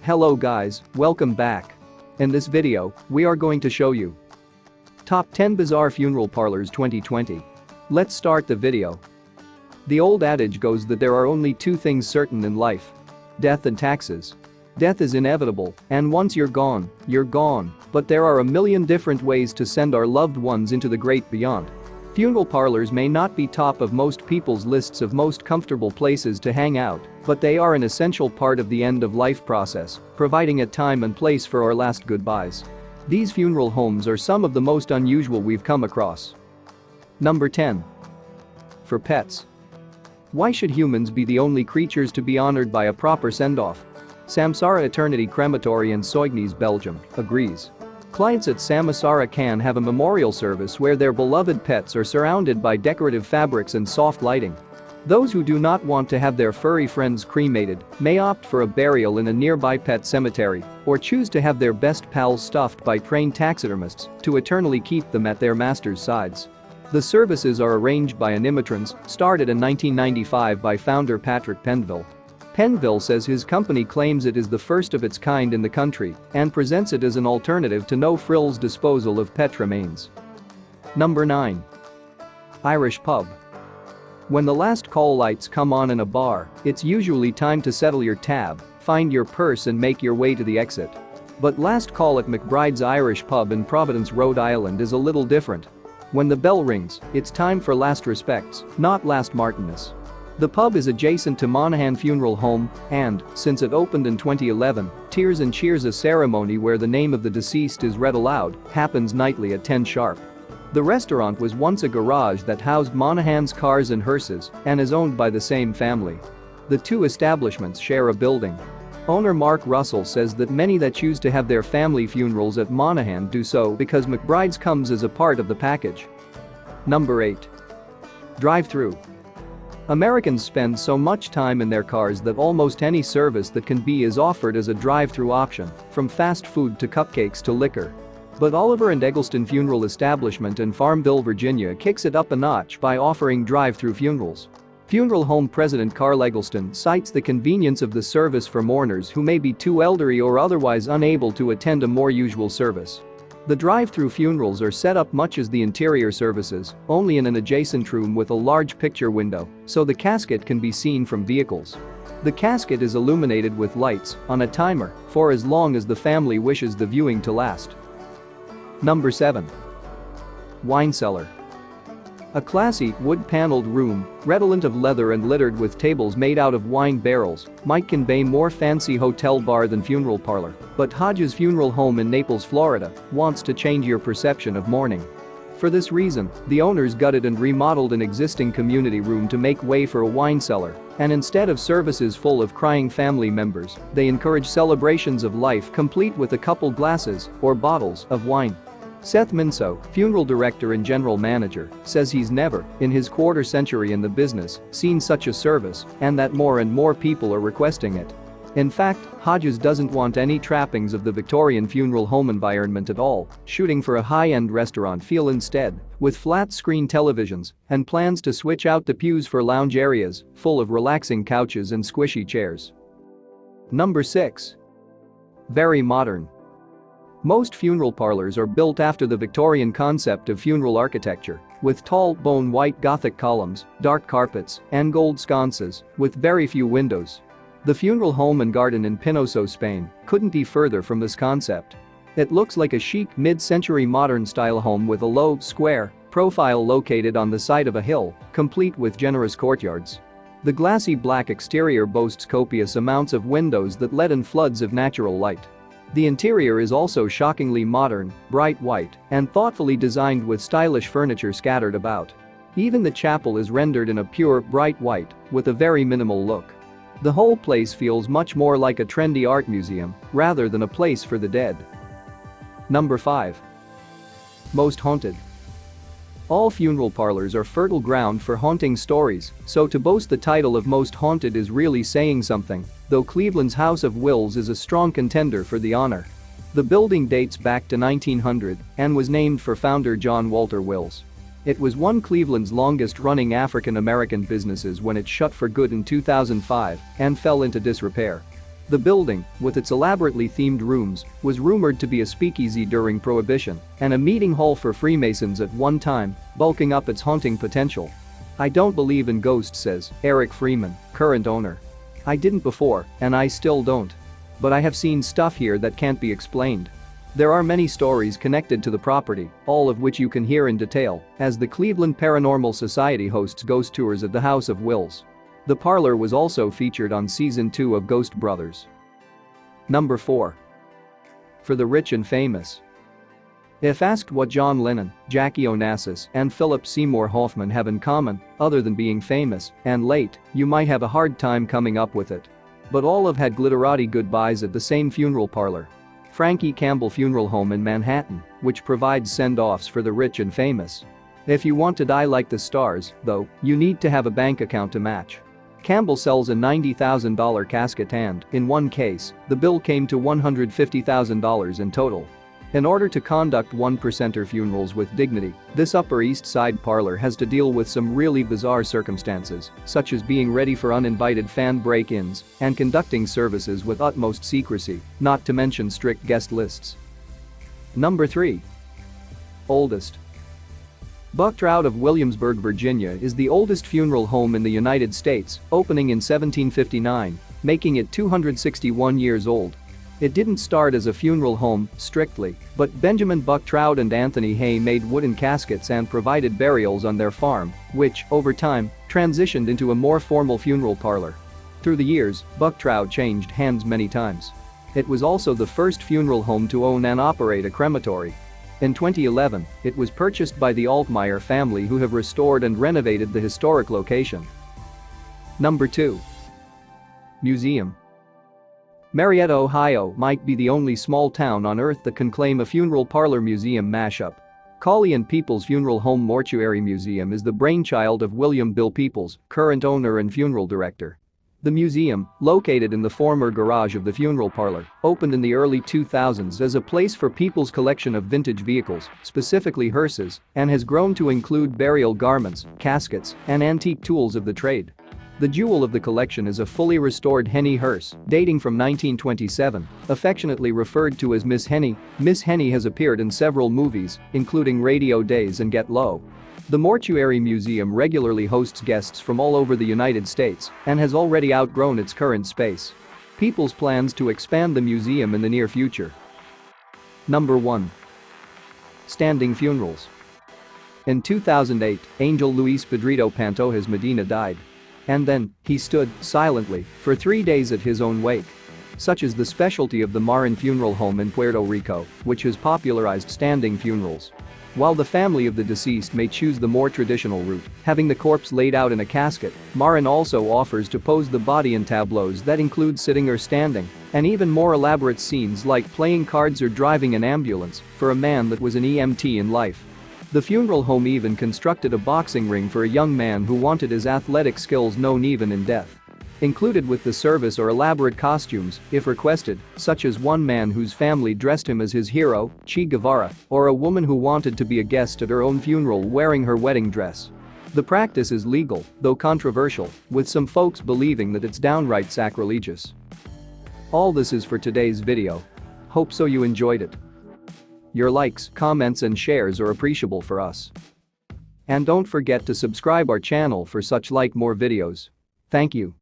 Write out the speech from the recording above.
Hello guys, welcome back. In this video, we are going to show you Top 10 Bizarre Funeral Parlors 2020. Let's start the video. The old adage goes that there are only two things certain in life: death and taxes. Death is inevitable, and once you're gone, but there are a million different ways to send our loved ones into the great beyond. Funeral parlors may not be top of most people's lists of most comfortable places to hang out, but they are an essential part of the end-of-life process, providing a time and place for our last goodbyes. These funeral homes are some of the most unusual we've come across. Number 10. For pets. Why should humans be the only creatures to be honored by a proper send-off? Samsara Eternity Crematory in Soignies, Belgium, agrees. Clients at Samsara can have a memorial service where their beloved pets are surrounded by decorative fabrics and soft lighting. Those who do not want to have their furry friends cremated may opt for a burial in a nearby pet cemetery or choose to have their best pals stuffed by trained taxidermists to eternally keep them at their master's sides. The services are arranged by Animatrons, started in 1995 by founder Patrick Penville. Penville says his company claims it is the first of its kind in the country and presents it as an alternative to no-frills disposal of pet remains. Number 9. Irish Pub. When the last call lights come on in a bar, it's usually time to settle your tab, find your purse and make your way to the exit. But last call at McBride's Irish Pub in Providence, Rhode Island is a little different. When the bell rings, it's time for last respects, not last Martinmas. The pub is adjacent to Monaghan Funeral Home and, since it opened in 2011, Tears and Cheers, a ceremony where the name of the deceased is read aloud, happens nightly at 10 sharp. The restaurant was once a garage that housed Monaghan's cars and hearses and is owned by the same family. The two establishments share a building. Owner Mark Russell says that many that choose to have their family funerals at Monaghan do so because McBride's comes as a part of the package. Number 8. DriveThrough. Americans spend so much time in their cars that almost any service that can be is offered as a drive-through option, from fast food to cupcakes to liquor. But Oliver and Eggleston Funeral Establishment in Farmville, Virginia kicks it up a notch by offering drive-through funerals. Funeral home president Carl Eggleston cites the convenience of the service for mourners who may be too elderly or otherwise unable to attend a more usual service. The drive-through funerals are set up much as the interior services, only in an adjacent room with a large picture window, so the casket can be seen from vehicles. The casket is illuminated with lights on a timer for as long as the family wishes the viewing to last. Number 7. Wine Cellar. A classy, wood-paneled room, redolent of leather and littered with tables made out of wine barrels, might convey more fancy hotel bar than funeral parlor, but Hodges Funeral Home in Naples, Florida, wants to change your perception of mourning. For this reason, the owners gutted and remodeled an existing community room to make way for a wine cellar, and instead of services full of crying family members, they encourage celebrations of life complete with a couple glasses or bottles of wine. Seth Minso, funeral director and general manager, says he's never, in his quarter century in the business, seen such a service and that more and more people are requesting it. In fact, Hodges doesn't want any trappings of the Victorian funeral home environment at all, shooting for a high-end restaurant feel instead, with flat-screen televisions and plans to switch out the pews for lounge areas, full of relaxing couches and squishy chairs. Number 6. Very modern. Most funeral parlors are built after the Victorian concept of funeral architecture, with tall, bone-white Gothic columns, dark carpets, and gold sconces, with very few windows. The funeral home and garden in Pinoso, Spain, couldn't be further from this concept. It looks like a chic mid-century modern-style home with a low, square profile located on the side of a hill, complete with generous courtyards. The glassy black exterior boasts copious amounts of windows that let in floods of natural light. The interior is also shockingly modern, bright white, and thoughtfully designed with stylish furniture scattered about. Even the chapel is rendered in a pure, bright white, with a very minimal look. The whole place feels much more like a trendy art museum, rather than a place for the dead. Number 5. Most haunted. All funeral parlors are fertile ground for haunting stories, so to boast the title of most haunted is really saying something, though Cleveland's House of Wills is a strong contender for the honor. The building dates back to 1900 and was named for founder John Walter Wills. It was one of Cleveland's longest-running African-American businesses when it shut for good in 2005 and fell into disrepair. The building, with its elaborately themed rooms, was rumored to be a speakeasy during Prohibition and a meeting hall for Freemasons at one time, bulking up its haunting potential. "I don't believe in ghosts," says Eric Freeman, current owner. "I didn't before, and I still don't. But I have seen stuff here that can't be explained." There are many stories connected to the property, all of which you can hear in detail, as the Cleveland Paranormal Society hosts ghost tours at the House of Wills. The Parlor was also featured on Season 2 of Ghost Brothers. Number 4. For the rich and famous. If asked what John Lennon, Jackie Onassis, and Philip Seymour Hoffman have in common, other than being famous and late, you might have a hard time coming up with it. But all have had glitterati goodbyes at the same funeral parlor. Frankie Campbell Funeral Home in Manhattan, which provides send-offs for the rich and famous. If you want to die like the stars, though, you need to have a bank account to match. Campbell sells a $90,000 casket and, in one case, the bill came to $150,000 in total. In order to conduct one-percenter funerals with dignity, this Upper East Side parlor has to deal with some really bizarre circumstances, such as being ready for uninvited fan break-ins and conducting services with utmost secrecy, not to mention strict guest lists. Number 3. Oldest. Bucktrout of Williamsburg, Virginia is the oldest funeral home in the United States, opening in 1759, making it 261 years old. It didn't start as a funeral home, strictly, but Benjamin Bucktrout and Anthony Hay made wooden caskets and provided burials on their farm, which, over time, transitioned into a more formal funeral parlor. Through the years, Bucktrout changed hands many times. It was also the first funeral home to own and operate a crematory. In 2011, it was purchased by the Altmeyer family, who have restored and renovated the historic location. Number 2. Museum. Marietta, Ohio might be the only small town on earth that can claim a funeral parlor museum mashup. Colley and Peoples Funeral Home Mortuary Museum is the brainchild of William Bill Peoples, current owner and funeral director. The museum, located in the former garage of the funeral parlor, opened in the early 2000s as a place for People's collection of vintage vehicles, specifically hearses, and has grown to include burial garments, caskets, and antique tools of the trade. The jewel of the collection is a fully restored Henny hearse, dating from 1927, affectionately referred to as Miss Henny. Miss Henny has appeared in several movies, including Radio Days and Get Low. The Mortuary Museum regularly hosts guests from all over the United States and has already outgrown its current space. People's plans to expand the museum in the near future. Number 1. Standing funerals. In 2008, Angel Luis Pedrito Pantoja's Medina died. And then, he stood, silently, for 3 days at his own wake. Such is the specialty of the Marin Funeral Home in Puerto Rico, which has popularized standing funerals. While the family of the deceased may choose the more traditional route, having the corpse laid out in a casket, Marin also offers to pose the body in tableaus that include sitting or standing, and even more elaborate scenes like playing cards or driving an ambulance for a man that was an EMT in life. The funeral home even constructed a boxing ring for a young man who wanted his athletic skills known even in death. Included with the service are elaborate costumes, if requested, such as one man whose family dressed him as his hero, Che Guevara, or a woman who wanted to be a guest at her own funeral wearing her wedding dress. The practice is legal, though controversial, with some folks believing that it's downright sacrilegious. All this is for today's video. Hope so you enjoyed it. Your likes, comments and shares are appreciable for us. And don't forget to subscribe our channel for such more videos. Thank you.